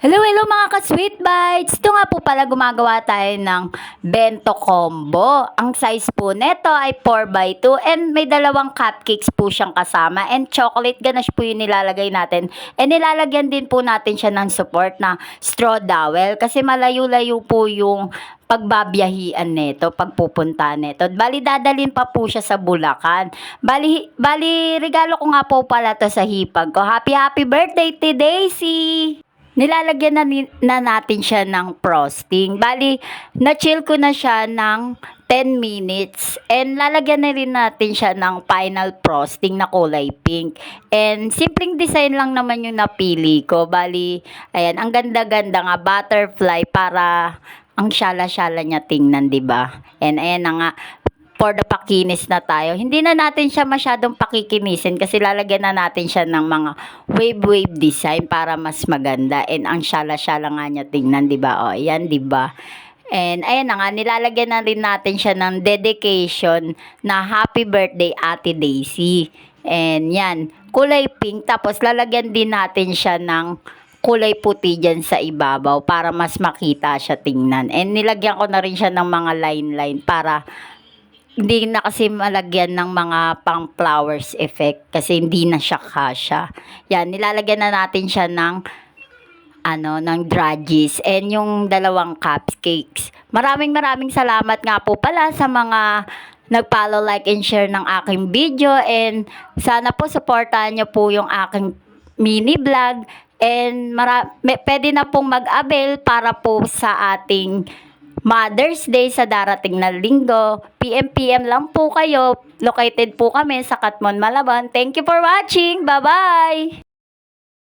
Hello, hello mga ka-sweet bites! Ito nga po pala gumagawa tayo ng bento combo. Ang size po neto ay 4x2 and may dalawang cupcakes po siyang kasama and chocolate ganache po yung nilalagay natin. And nilalagyan din po natin siya ng support na straw dowel kasi malayo-layo po yung pagbabiyahian neto, pagpupunta neto. Bali, dadalhin pa po siya sa Bulacan. Bali, regalo ko nga po pala to sa hipag ko. Happy birthday to Daisy! Nilalagyan na natin siya ng frosting. Bali, na-chill ko na siya ng 10 minutes. And lalagyan na rin natin siya ng final frosting na kulay pink. And simpleng design lang naman yung napili ko. Bali, ayan, ang ganda-ganda nga, butterfly para ang syala-syala niya tingnan, 'di ba? And ayan na nga, for the pakinis na tayo. Hindi na natin siya masyadong pakikinisin kasi lalagyan na natin siya ng mga wave design para mas maganda. And ang syala-syala nga niya tingnan, 'di ba? O, ayan, 'di ba? And ayan na nga, nilalagyan na rin natin siya ng dedication na happy birthday Ate Daisy. And yan, kulay pink. Tapos lalagyan din natin siya ng kulay puti dyan sa ibabaw para mas makita siya tingnan. And nilagyan ko na rin siya ng mga line para hindi na kasi malagyan ng mga pang flowers effect kasi hindi na siya kasya. Yan, nilalagyan na natin siya ng ng draggies and yung dalawang cupcakes. Maraming salamat nga po pala sa mga nag-follow, like, and share ng aking video and sana po supportahan nyo po yung aking mini vlog and pwede na pong mag-avail para po sa ating Mother's Day sa darating na linggo. PM lang po kayo. Located po kami sa Katmon, Malabon. Thank you for watching. Bye-bye!